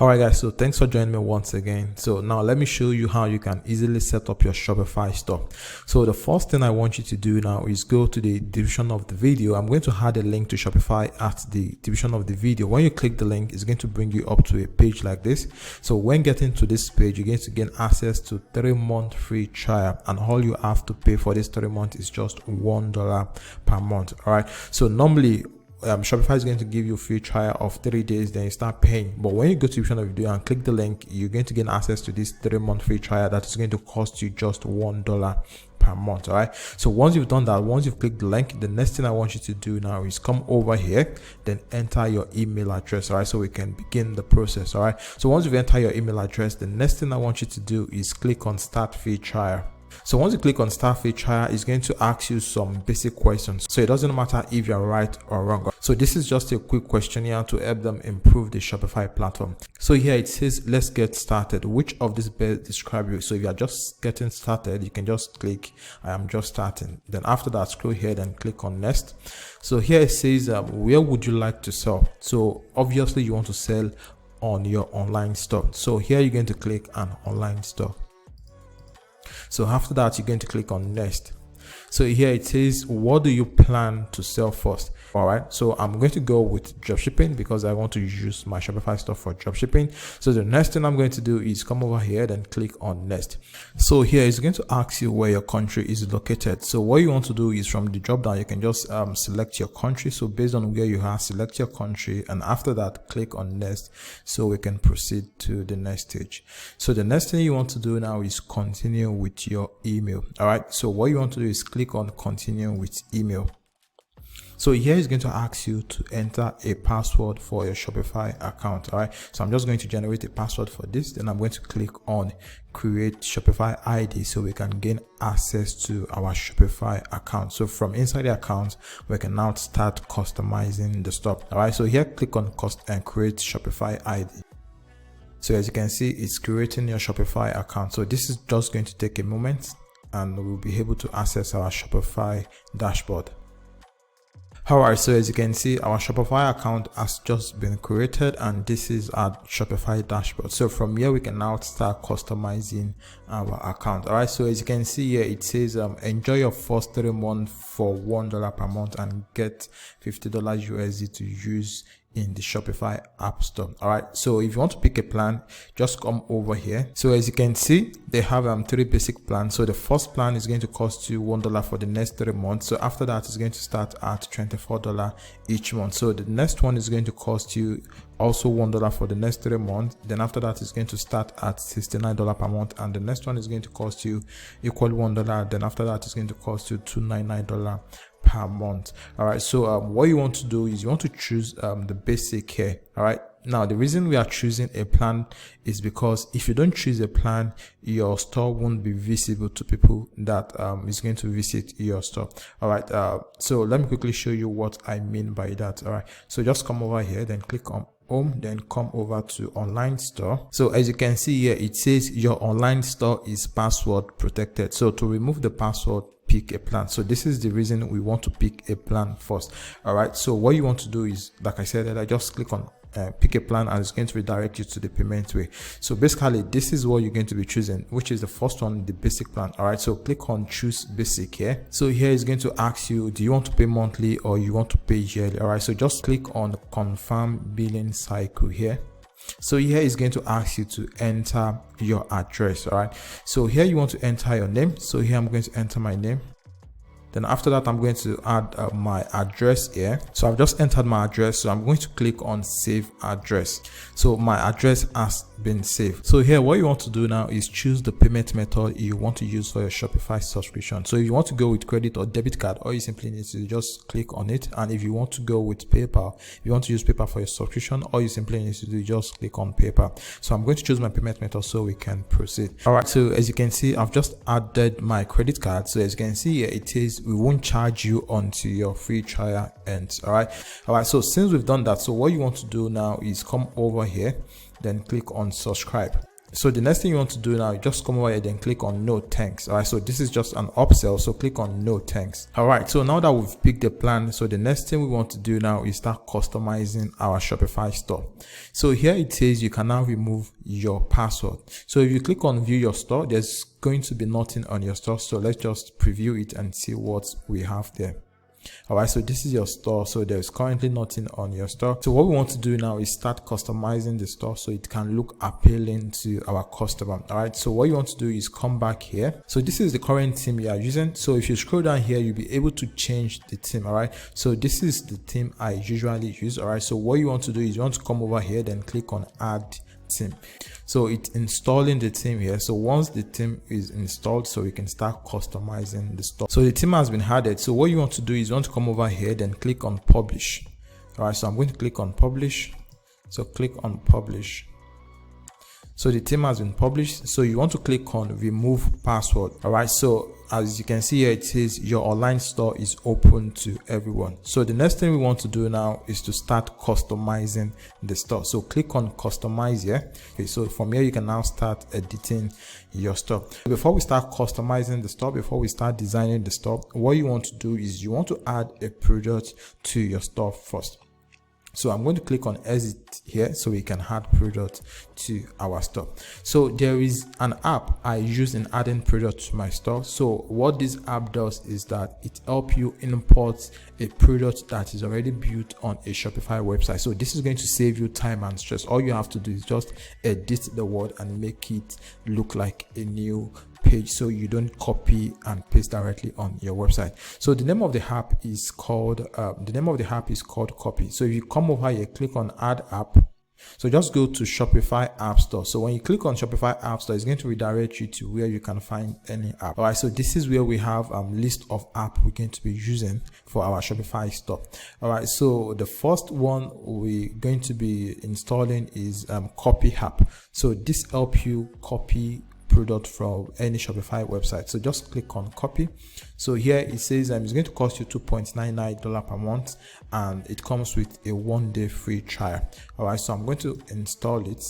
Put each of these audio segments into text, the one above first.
Alright guys, so thanks for joining me once again. So now let me show you how you can easily set up your Shopify store. So the first thing I want you to do now is go to the description of the video. I'm going to add a link to Shopify at the description of the video. When you click the link, it's going to bring you up to a page like this. So when getting to this page, you're going to gain access to 3-month free trial, and all you have to pay for this 3 months is just $1 per month. Alright, so normally Shopify is going to give you a free trial of 3 days, then you start paying. But when you go to the description of the video and click the link, you're going to gain access to this 3-month free trial that is going to cost you just $1 per month. All right, so once you've done that, once you've clicked the link, the next thing I want you to do now is come over here, then enter your email address. All right, so we can begin the process. All right, so once you've entered your email address, the next thing I want you to do is click on start free trial. So once you click on start free trial, it's going to ask you some basic questions. So it doesn't matter if you're right or wrong. So this is just a quick questionnaire to help them improve the Shopify platform. So here it says, let's get started. Which of these best describe you? So if you're just getting started, you can just click I am just starting. Then after that, scroll here and click on next. So here it says, where would you like to sell? So obviously you want to sell on your online store. So here you're going to click an online store. So after that, you're going to click on next. So here it says, what do you plan to sell first? All right, so I'm going to go with dropshipping because I want to use my Shopify store for dropshipping. So the next thing I'm going to do is come over here, then click on next. So here it's going to ask you where your country is located. So what you want to do is from the drop down, you can just select your country. So based on where you are, select your country, and after that, click on next so we can proceed to the next stage. So the next thing you want to do now is continue with your email. All right, so what you want to do is click on continue with email. So here is going to ask you to enter a password for your Shopify account. All right, so I'm just going to generate a password for this. Then I'm going to click on create Shopify ID so we can gain access to our Shopify account. So from inside the account, we can now start customizing the store. All right, so here click on create Shopify ID. So as you can see, it's creating your Shopify account. So this is just going to take a moment, and we'll be able to access our Shopify dashboard. Alright, so as you can see, our Shopify account has just been created, and this is our Shopify dashboard. So from here, we can now start customizing our account. Alright, so as you can see here, it says enjoy your first 3 months for $1 per month and get $50 USD to use in the Shopify app store. All right, so if you want to pick a plan, just come over here. So as you can see, they have 3 basic plans. So the first plan is going to cost you $1 for the next 3 months. So after that, it's going to start at $24 each month. So the next one is going to cost you also $1 for the next 3 months. Then after that, it's going to start at $69 per month, and the next one is going to cost you equal $1. Then after that, it's going to cost you $299 per month. All right, so what you want to do is you want to choose the basic here. All right, now the reason we are choosing a plan is because if you don't choose a plan, your store won't be visible to people that is going to visit your store. All right, so let me quickly show you what I mean by that. All right, so just come over here, then click on home, then come over to online store. So as you can see here, it says your online store is password protected. So to remove the password, pick a plan. So this is the reason we want to pick a plan first. All right, so what you want to do is, like I said, I just click on pick a plan, and it's going to redirect you to the payment way. So basically, this is what you're going to be choosing, which is the first one, the basic plan. All right, so click on choose basic here. So here is going to ask you, do you want to pay monthly or you want to pay yearly? All right, so just click on confirm billing cycle here. So here is going to ask you to enter your address. All right, so here you want to enter your name. So here I'm going to enter my name. Then after that, I'm going to add my address here. So I've just entered my address. So I'm going to click on save address. So my address has been saved. So here, what you want to do now is choose the payment method you want to use for your Shopify subscription. So if you want to go with credit or debit card, all you simply need to just click on it. And if you want to go with PayPal, if you want to use PayPal for your subscription, all you simply need to do is just click on PayPal. So I'm going to choose my payment method so we can proceed. All right, so as you can see, I've just added my credit card. So as you can see here, it says we won't charge you until your free trial ends. All right, so since we've done that, so what you want to do now is come over here, then click on subscribe. So the next thing you want to do now, just come over here and click on no thanks. All right, so this is just an upsell, so click on no thanks. All right, so now that we've picked the plan, so the next thing we want to do now is start customizing our Shopify store. So here it says you can now remove your password. So if you click on view your store, there's going to be nothing on your store. So let's just preview it and see what we have there. All right, so this is your store. So there's currently nothing on your store. So what we want to do now is start customizing the store so it can look appealing to our customer. All right, so what you want to do is come back here. So this is the current theme you are using. So if you scroll down here, you'll be able to change the theme. All right, so this is the theme I usually use. All right, so what you want to do is you want to come over here, then click on add theme. So it's installing the theme here. So once the theme is installed, so we can start customizing the store. So the theme has been added. So what you want to do is you want to come over here, then click on publish. All right, so I'm going to click on publish. So click on publish. So the theme has been published. So you want to click on remove password. All right, so as you can see here, it says your online store is open to everyone. So the next thing we want to do now is to start customizing the store. So click on customize here. Okay, so from here you can now start editing your store. Before we start customizing the store, before we start designing the store, what you want to do is you want to add a product to your store first. So I'm going to click on exit here so we can add product to our store. So there is an app I use in adding product to my store. So what this app does is that it helps you import a product that is already built on a Shopify website. So this is going to save you time and stress. All you have to do is just edit the word and make it look like a new page, so you don't copy and paste directly on your website. So the name of the app is called Copy. So if you come over here, click on add app. So just go to Shopify App Store. So when you click on Shopify App Store, it's going to redirect you to where you can find any app. All right, so this is where we have list of app we're going to be using for our Shopify store. All right, so the first one we're going to be installing is Copy app. So this helps you copy product from any Shopify website. So just click on copy. So here it says it's going to cost you $2.99 per month, and it comes with a 1-day free trial. All right, so I'm going to install it.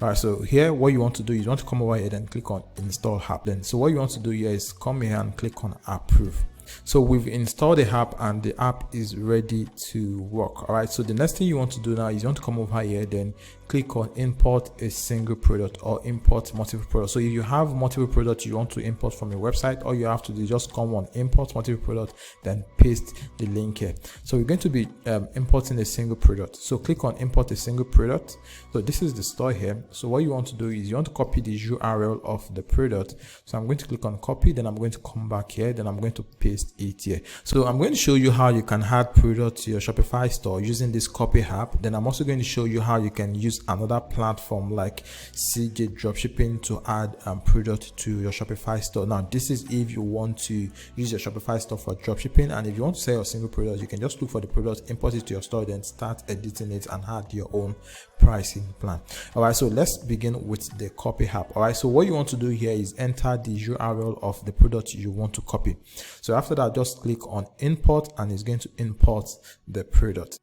All right, so here what you want to do is you want to come over here and click on install app. Then so what you want to do here is come here and click on approve. So we've installed the app and the app is ready to work. All right, so the next thing you want to do now is you want to come over here, then click on import a single product or import multiple products. So if you have multiple products you want to import from your website, all you have to do is just come on import multiple product, then paste the link here. So we're going to be importing a single product. So click on import a single product. So this is the store here. So what you want to do is you want to copy the URL of the product. So I'm going to click on copy, then I'm going to come back here, then I'm going to paste it here. So I'm going to show you how you can add product to your Shopify store using this copy app. Then I'm also going to show you how you can use another platform like CJ Dropshipping to add product to your Shopify store. Now this is if you want to use your Shopify store for dropshipping, and if you want to sell a single product, you can just look for the product, import it to your store, then start editing it and add your own pricing plan. All right, so let's begin with the copy app. All right, so what you want to do here is enter the URL of the product you want to copy. So after that, just click on import and it's going to import the product.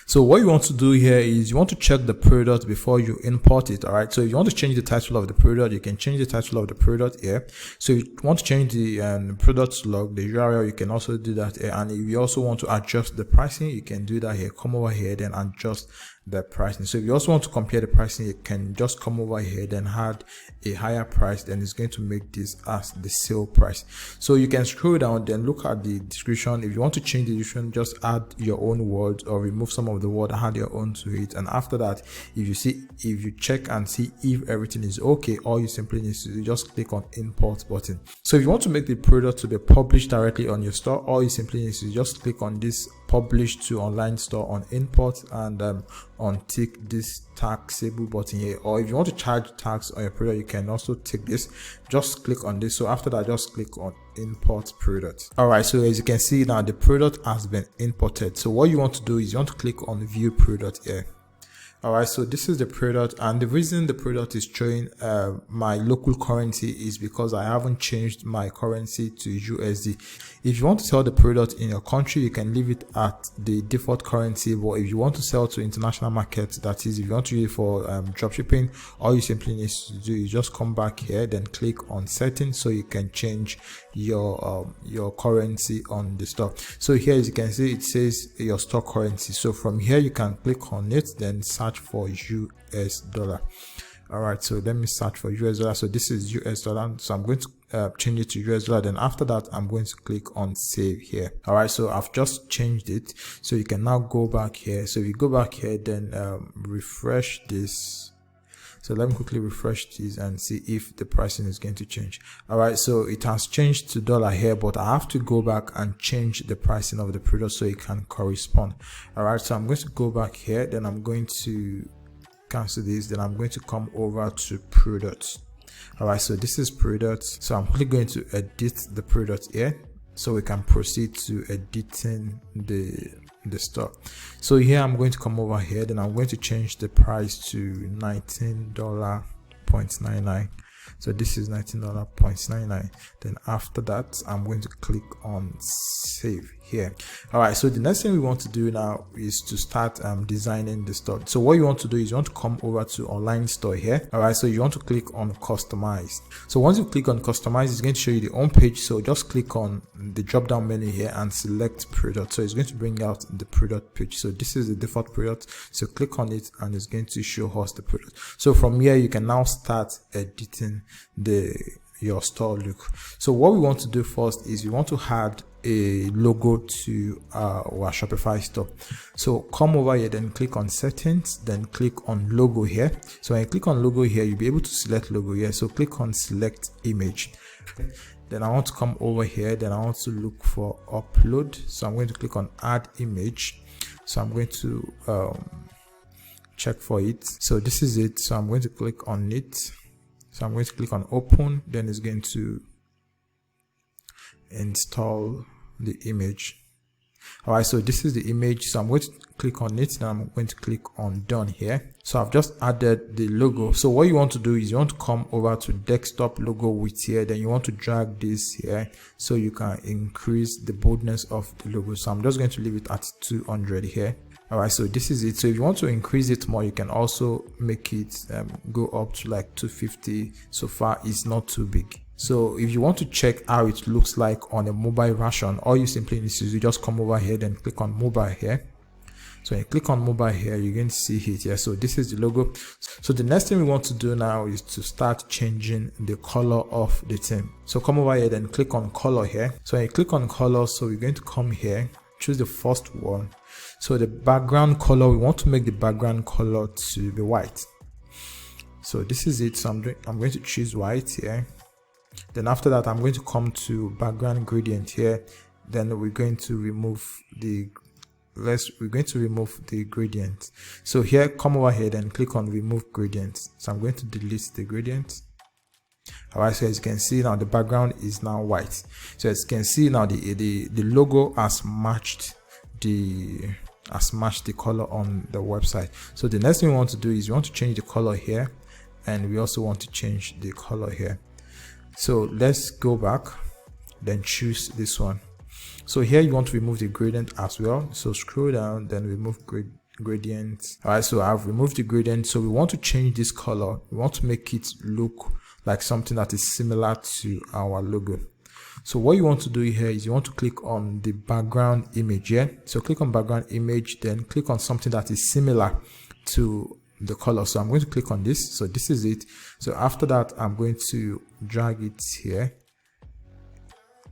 So what you want to do here is you want to check the product before you import it. All right, so if you want to change the title of the product, you can change the title of the product here. So if you want to change the product log, the URL, you can also do that here. And if you also want to adjust the pricing, you can do that here. Come over here, then adjust the pricing. So if you also want to compare the pricing, you can just come over here, then add a higher price, then it's going to make this as the sale price. So you can scroll down, then look at the description. If you want to change the description, just add your own words or remove some of the word, add your own to it. And after that, if you check and see if everything is okay, all you simply need to do, just click on import button. So if you want to make the product to be published directly on your store, all you simply need to just click on this publish to online store on import, and on tick this taxable button here. Or if you want to charge tax on your product, you can also tick this. Just click on this. So after that, just click on import product. All right, so as you can see now, the product has been imported. So what you want to do is you want to click on view product here. All right, so this is the product, and the reason the product is showing my local currency is because I haven't changed my currency to USD. If you want to sell the product in your country, you can leave it at the default currency, but if you want to sell to international markets, that is, if you want to use it for dropshipping, all you simply need to do is just come back here, then click on settings, so you can change your currency on the store. So here, as you can see, it says your store currency. So from here, you can click on it, then search for US dollar. All right, so let me search for US dollar. So this is US dollar, so I'm going to change it to US dollar. Then after that, I'm going to click on save here. All right, so I've just changed it, so you can now go back here. So if you go back here, then refresh this. So let me quickly refresh this and see if the pricing is going to change. All right, so it has changed to dollar here, but I have to go back and change the pricing of the product so it can correspond. All right, so I'm going to go back here, then I'm going to cancel this, then I'm going to come over to products. All right, so this is products. So I'm quickly going to edit the product here, so we can proceed to editing the store. So here I'm going to come over here, then I'm going to change the price to $19.99. So this is $19.99. Then after that, I'm going to click on save here. All right, so the next thing we want to do now is to start designing the store. So what you want to do is you want to come over to online store here. All right, so you want to click on customize. So once you click on customize, it's going to show you the home page. So just click on the drop down menu here and select product. So it's going to bring out the product page. So this is the default product, so click on it and it's going to show us the product. So from here, you can now start editing your store look. So what we want to do first is we want to add a logo to our Shopify store. So come over here, then click on settings, then click on logo here. So when you click on logo here, you'll be able to select logo here. So click on select image. Then I want to come over here, then I want to look for upload. So I'm going to click on add image. So I'm going to check for it. So this is it. So I'm going to click on it. So I'm going to click on open, then it's going to install the image. All right, so this is the image. So I'm going to click on it, then I'm going to click on done here. So I've just added the logo. So what you want to do is you want to come over to desktop logo width here, then you want to drag this here so you can increase the boldness of the logo. So I'm just going to leave it at 200 here. All right, so this is it. So if you want to increase it more, you can also make it go up to like 250. So far it's not too big. So if you want to check how it looks like on a mobile version, all you simply need to do is just come over here, then click on mobile here. So when you click on mobile here, you're going to see it here. So this is the logo. So the next thing we want to do now is to start changing the color of the theme. So come over here, then click on color here. So when you click on color, so we're going to come here, choose the first one. So the background color, we want to make the background color to be white. So this is it. So I'm going to choose white here. Then after that, I'm going to come to background gradient here. Then we're going to remove the gradient. So here, come over here, then click on remove gradient. So I'm going to delete the gradient. All right, so as you can see now, the background is now white. So as you can see now, the logo has matched the color on the website. So the next thing we want to do is we want to change the color here, and we also want to change the color here. So let's go back, then choose this one. So here you want to remove the gradient as well. So scroll down, then remove gradient. All right, so I've removed the gradient. So we want to change this color. We want to make it look like something that is similar to our logo. So what you want to do here is you want to click on the background image here. So click on background image, then click on something that is similar to the color. So I'm going to click on this. So this is it. So after that, I'm going to drag it here.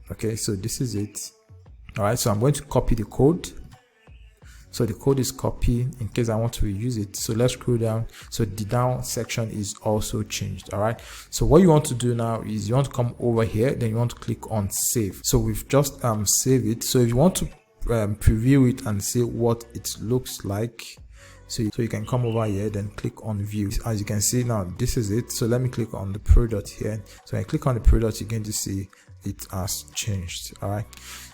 Okay, so this is it. All right, so I'm going to copy the code. So the code is copied in case I want to reuse it. So let's scroll down. So the down section is also changed. All right, so what you want to do now is you want to come over here, then you want to click on save. So we've just saved it. So if you want to preview it and see what it looks like, so you can come over here, then click on view. As you can see now, this is it. So let me click on the product here. So when I click on the product, you're going to see it has changed. All right,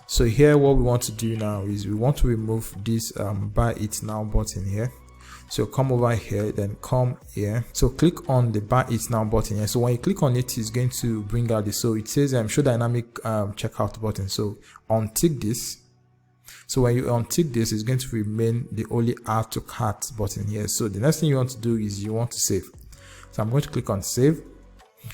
so here what we want to do now is we want to remove this buy it now button here. So come over here, then come here. So click on the buy it now button here. So when you click on it, it's going to bring out this. So it says show dynamic checkout button. So untick this. So when you untick this, it's going to remain the only add to cart button here. So the next thing you want to do is you want to save. So I'm going to click on save.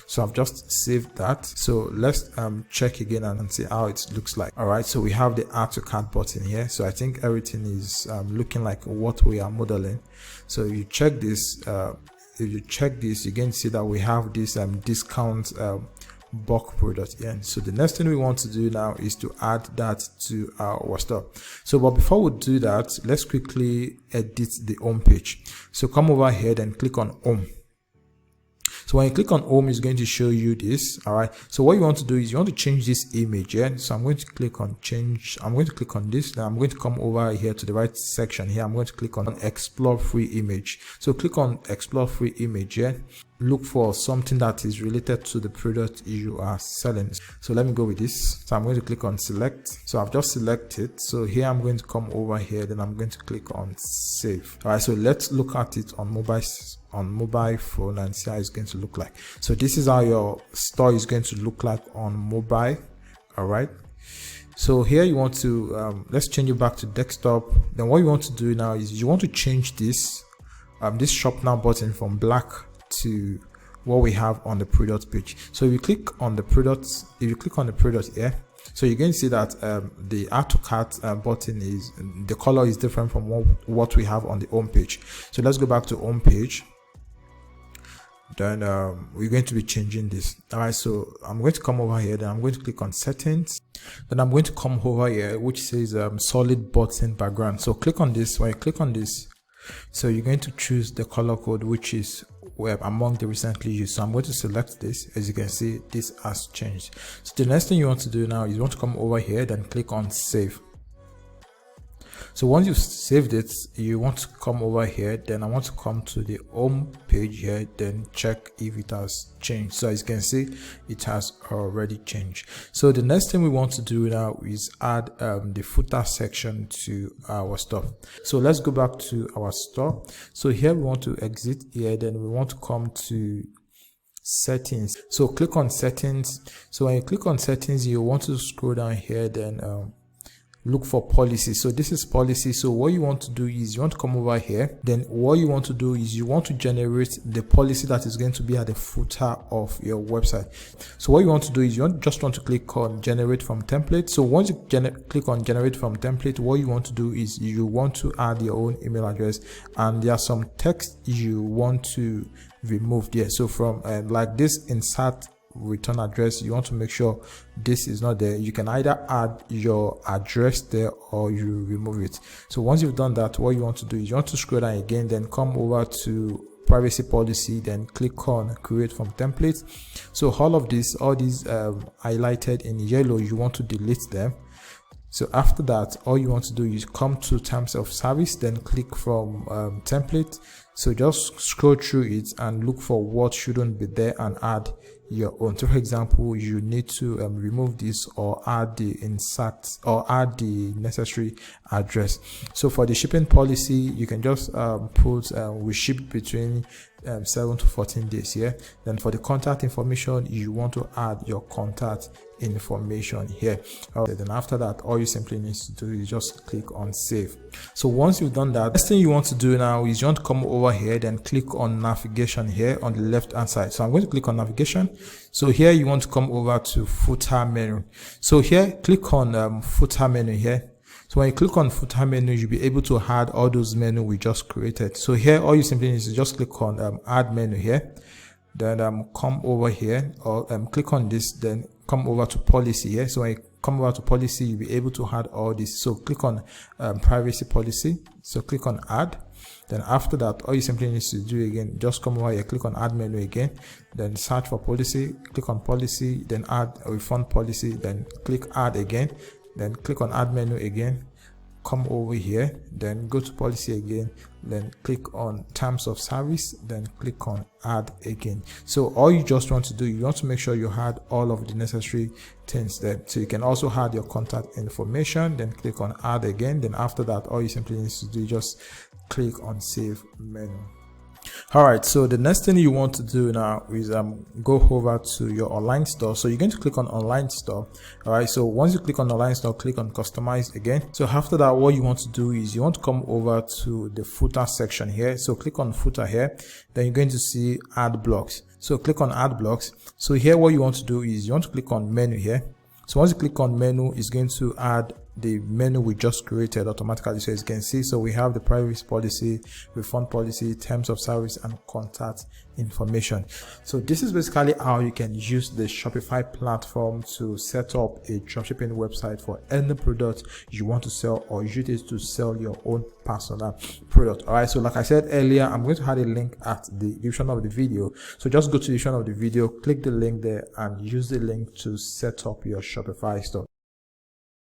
So I've just saved that. So let's check again and see how it looks like. All right, so we have the add to cart button here. So I think everything is looking like what we are modeling. So if you check this, you're going to see that we have this discount bulk product here. So the next thing we want to do now is to add that to our store. So but before we do that, let's quickly edit the home page. So come over here and click on home. So when you click on home, it's going to show you this. All right, so what you want to do is you want to change this image. Yeah, so I'm going to click on change. I'm going to click on this. Now I'm going to come over here to the right section here. I'm going to click on explore free image. So click on explore free image here. Look for something that is related to the product you are selling. So let me go with this. So I'm going to click on select. So I've just selected. So here I'm going to come over here, then I'm going to click on save. All right, so let's look at it on mobile phone and see how it's going to look like. So this is how your store is going to look like on mobile. All right, so here you want to let's change it back to desktop. Then what you want to do now is you want to change this this shop now button from black to what we have on the product page. So if you click on the products, if you click on the product here, so you're going to see that the add to cart button is, the color is different from what we have on the home page. So let's go back to home page. Then we're going to be changing this. All right, so I'm going to come over here, then I'm going to click on settings, then I'm going to come over here which says solid button background. So click on this. When you click on this, so you're going to choose the color code which is among the recently used. So I'm going to select this. As you can see, this has changed. So the next thing you want to do now is you want to come over here, then click on save. So once you've saved it, you want to come over here, then I want to come to the home page here, then check if it has changed. So as you can see, it has already changed. So the next thing we want to do now is add the footer section to our store. So let's go back to our store. So here we want to exit here, then we want to come to settings. So click on settings. So when you click on settings, you want to scroll down here, then look for policy. So this is policy. So what you want to do is you want to come over here, then what you want to do is you want to generate the policy that is going to be at the footer of your website. So what you want to do is you just want to click on generate from template. So once you click on generate from template, what you want to do is you want to add your own email address, and there are some text you want to remove there. So from like this insert return address, you want to make sure this is not there. You can either add your address there or you remove it. So once you've done that, what you want to do is you want to scroll down again, then come over to privacy policy, then click on create from template. So all these highlighted in yellow, you want to delete them. So after that, all you want to do is come to terms of service, then click from template. So just scroll through it and look for what shouldn't be there and add your own. So for example, you need to remove this or add the insert or add the necessary address. So for the shipping policy, you can just put we ship between 7 to 14 days here. Then for the contact information, you want to add your contact information here. Then after that, all you simply need to do is just click on save. So once you've done that, next thing you want to do now is you want to come over here, then click on navigation here on the left hand side. So I'm going to click on navigation. So here you want to come over to footer menu. So here click on footer menu here. So when you click on footer menu, you'll be able to add all those menus we just created. So here all you simply need to just click on add menu here, then come over here or click on this, then come over to policy here. So when you come over to policy, you'll be able to add all this. So click on privacy policy. So click on add. Then after that, all you simply need to do again, just come over here, click on add menu again, then search for policy, click on policy, then add a refund policy, then click add again, then click on add menu again, come over here, then go to policy again, then click on terms of service, then click on add again. So all you just want to do, you want to make sure you had all of the necessary things there. So you can also add your contact information, then click on add again. Then after that, all you simply need to do is just click on save menu. All right, so the next thing you want to do now is go over to your online store. So you're going to click on online store. All right, so once you click on online store, click on customize again. So after that, what you want to do is you want to come over to the footer section here. So click on footer here, then you're going to see add blocks. So click on add blocks. So here what you want to do is you want to click on menu here. So once you click on menu, it's going to add the menu we just created automatically. So as you can see, so we have the privacy policy, refund policy, terms of service, and contact information. So this is basically how you can use the Shopify platform to set up a dropshipping website for any product you want to sell, or use it to sell your own personal product. All right, so like I said earlier, I'm going to add a link at the description of the video. So just go to the description of the video, click the link there, and use the link to set up your Shopify store.